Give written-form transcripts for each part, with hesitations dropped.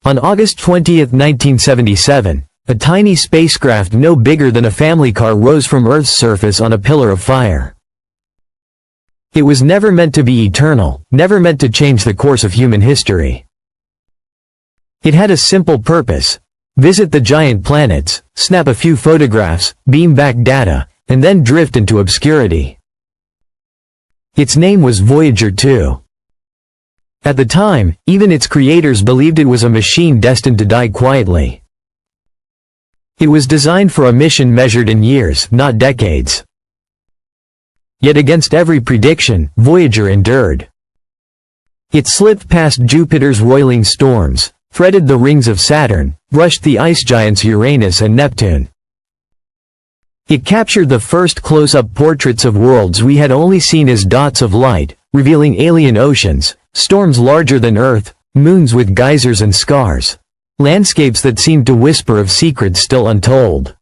On August 20, 1977, a tiny spacecraft no bigger than a family car rose from Earth's surface on a pillar of fire. It was never meant to be eternal, never meant to change the course of human history. It had a simple purpose: visit the giant planets, snap a few photographs, beam back data, and then drift into obscurity. Its name was Voyager 2. At the time, even its creators believed it was a machine destined to die quietly. It was designed for a mission measured in years, not decades. Yet against every prediction, Voyager endured. It slipped past Jupiter's roiling storms, threaded the rings of Saturn, brushed the ice giants Uranus and Neptune. It captured the first close-up portraits of worlds we had only seen as dots of light, revealing alien oceans, storms larger than Earth, moons with geysers and scars, landscapes that seemed to whisper of secrets still untold.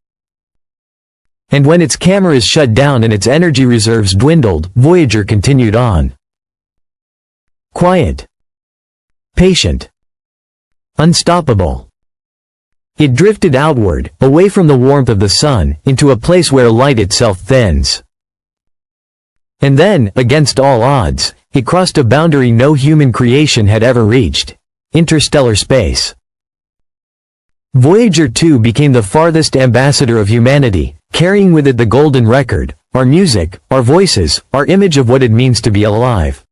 And when its cameras shut down and its energy reserves dwindled, Voyager continued on. Quiet. Patient. Unstoppable. It drifted outward, away from the warmth of the sun, into a place where light itself thins. And then, against all odds, it crossed a boundary no human creation had ever reached: interstellar space. Voyager 2 became the farthest ambassador of humanity, carrying with it the golden record, our music, our voices, our image of what it means to be alive.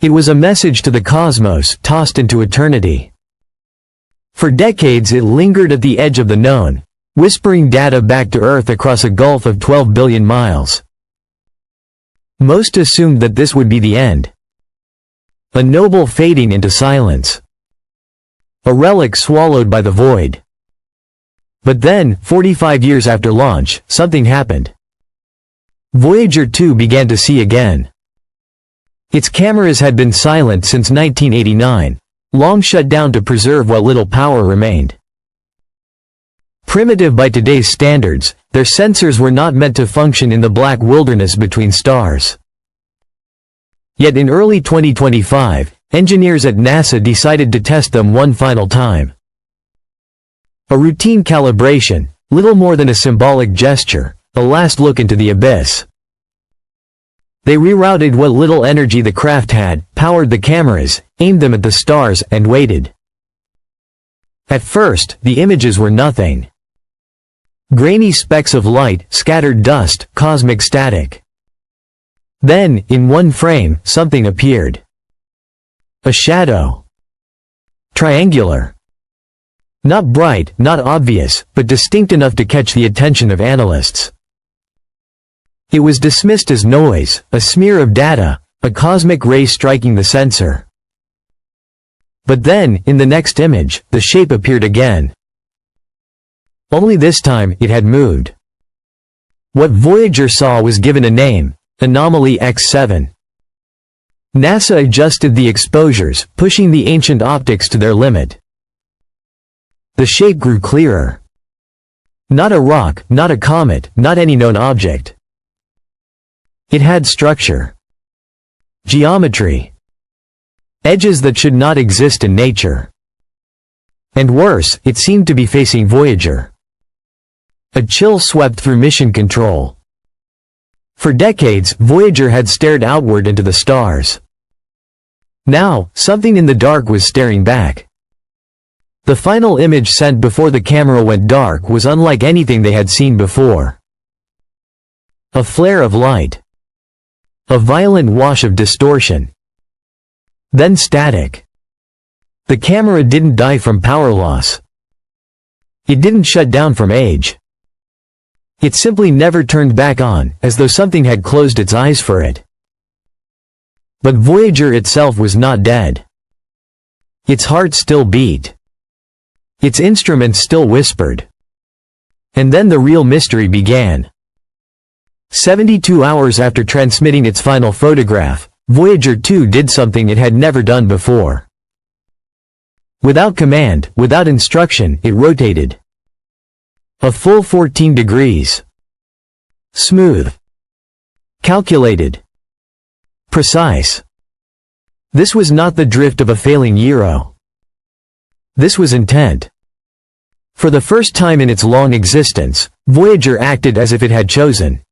It was a message to the cosmos, tossed into eternity. For decades it lingered at the edge of the known, whispering data back to Earth across a gulf of 12 billion miles. Most assumed that this would be the end. A noble fading into silence. A relic swallowed by the void. But then, 45 years after launch, something happened. Voyager 2 began to see again. Its cameras had been silent since 1989, long shut down to preserve what little power remained. Primitive by today's standards, their sensors were not meant to function in the black wilderness between stars. Yet in early 2025, engineers at NASA decided to test them one final time. A routine calibration, little more than a symbolic gesture, a last look into the abyss. They rerouted what little energy the craft had, powered the cameras, aimed them at the stars, and waited. At first, the images were nothing. Grainy specks of light, scattered dust, cosmic static. Then, in one frame, something appeared. A shadow. Triangular. Not bright, not obvious, but distinct enough to catch the attention of analysts. It was dismissed as noise, a smear of data, a cosmic ray striking the sensor. But then, in the next image, the shape appeared again. Only this time, it had moved. What Voyager saw was given a name: Anomaly X7. NASA adjusted the exposures, pushing the ancient optics to their limit. The shape grew clearer. Not a rock, not a comet, not any known object. It had structure. Geometry. Edges that should not exist in nature. And worse, it seemed to be facing Voyager. A chill swept through mission control. For decades, Voyager had stared outward into the stars. Now, something in the dark was staring back. The final image sent before the camera went dark was unlike anything they had seen before. A flare of light. A violent wash of distortion. Then static. The camera didn't die from power loss. It didn't shut down from age. It simply never turned back on, as though something had closed its eyes for it. But Voyager itself was not dead. Its heart still beat. Its instruments still whispered. And then the real mystery began. 72 hours after transmitting its final photograph, Voyager 2 did something it had never done before. Without command, without instruction, it rotated. A full 14 degrees. Smooth. Calculated. Precise. This was not the drift of a failing gyro. This was intent. For the first time in its long existence, Voyager acted as if it had chosen.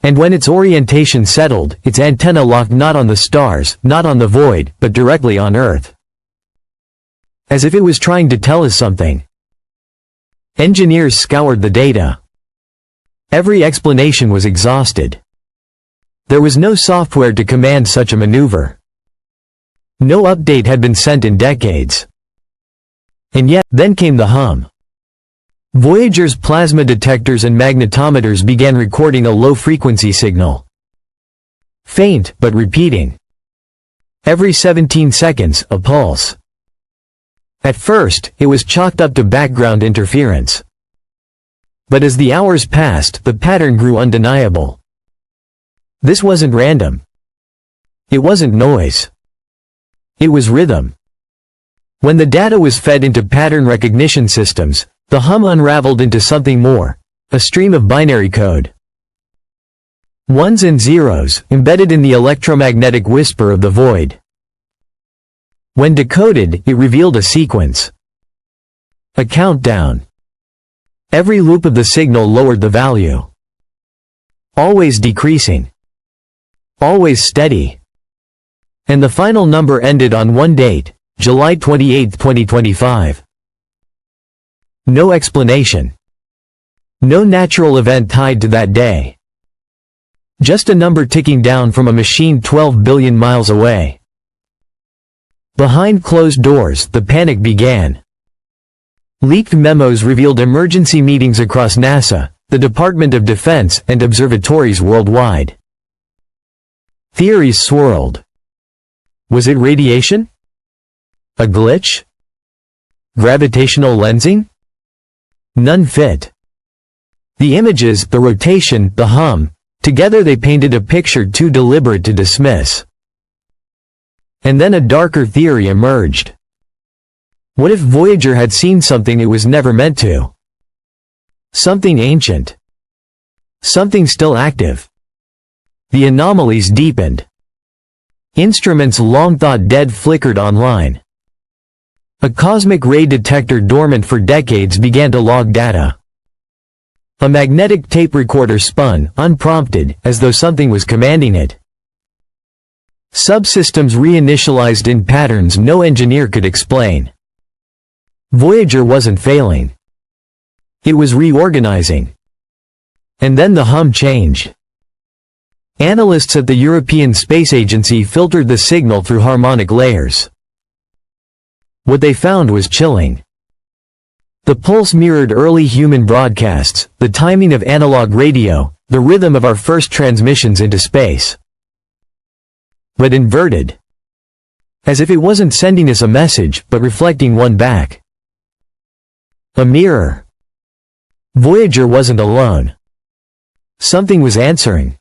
And when its orientation settled, its antenna locked not on the stars, not on the void, but directly on Earth. As if it was trying to tell us something. Engineers scoured the data. Every explanation was exhausted. There was no software to command such a maneuver. No update had been sent in decades. And yet, then came the hum. Voyager's plasma detectors and magnetometers began recording a low-frequency signal. Faint, but repeating. Every 17 seconds, a pulse. At first, it was chalked up to background interference. But as the hours passed, the pattern grew undeniable. This wasn't random. It wasn't noise. It was rhythm. When the data was fed into pattern recognition systems, the hum unraveled into something more, a stream of binary code. Ones and zeros, embedded in the electromagnetic whisper of the void. When decoded, it revealed a sequence. A countdown. Every loop of the signal lowered the value. Always decreasing. Always steady. And the final number ended on one date, July 28, 2025. No explanation. No natural event tied to that day. Just a number ticking down from a machine 12 billion miles away. Behind closed doors, the panic began. Leaked memos revealed emergency meetings across NASA, the Department of Defense, and observatories worldwide. Theories swirled. Was it radiation? A glitch? Gravitational lensing? None fit. The images, the rotation, the hum, together they painted a picture too deliberate to dismiss. And then a darker theory emerged. What if Voyager had seen something it was never meant to? Something ancient. Something still active. The anomalies deepened. Instruments long thought dead flickered online. A cosmic ray detector dormant for decades began to log data. A magnetic tape recorder spun, unprompted, as though something was commanding it. Subsystems reinitialized in patterns no engineer could explain. Voyager wasn't failing. It was reorganizing. And then the hum changed. Analysts at the European Space Agency filtered the signal through harmonic layers. What they found was chilling. The pulse mirrored early human broadcasts, the timing of analog radio, the rhythm of our first transmissions into space. But inverted. As if it wasn't sending us a message, but reflecting one back. A mirror. Voyager wasn't alone. Something was answering.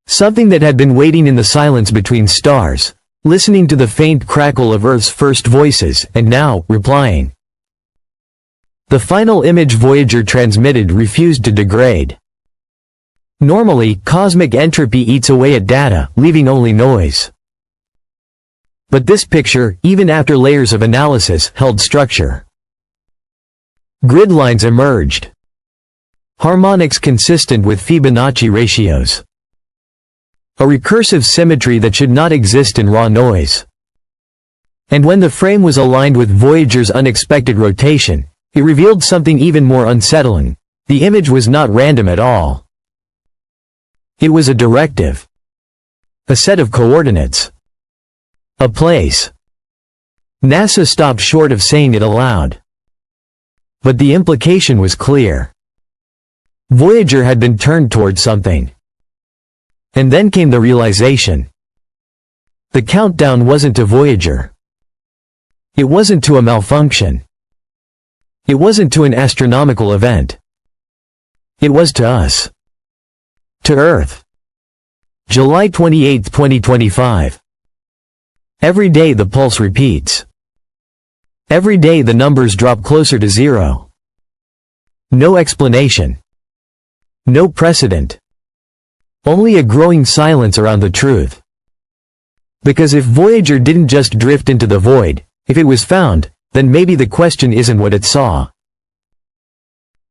Something that had been waiting in the silence between stars, listening to the faint crackle of Earth's first voices, and now, replying. The final image Voyager transmitted refused to degrade. Normally, cosmic entropy eats away at data, leaving only noise. But this picture, even after layers of analysis, held structure. Grid lines emerged. Harmonics consistent with Fibonacci ratios. A recursive symmetry that should not exist in raw noise. And when the frame was aligned with Voyager's unexpected rotation, it revealed something even more unsettling. The image was not random at all. It was a directive. A set of coordinates. A place. NASA stopped short of saying it aloud. But the implication was clear. Voyager had been turned toward something. And then came the realization. The countdown wasn't to Voyager. It wasn't to a malfunction. It wasn't to an astronomical event. It was to us. To Earth. July 28, 2025. Every day the pulse repeats. Every day the numbers drop closer to zero. No explanation. No precedent. Only a growing silence around the truth. Because if Voyager didn't just drift into the void, If it was found, then maybe the question isn't what it saw.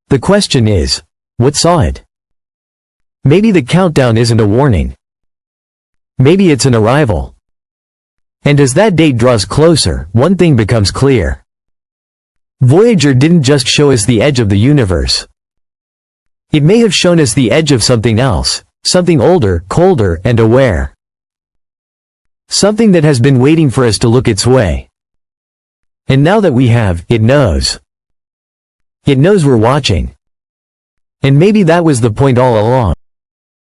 The question is, what saw it? Maybe the countdown isn't a warning. Maybe it's an arrival. And as that date draws closer, one thing becomes clear. Voyager didn't just show us the edge of the universe. It may have shown us the edge of something else, something older, colder, and aware. Something that has been waiting for us to look its way. And now that we have, it knows. It knows we're watching. And maybe that was the point all along.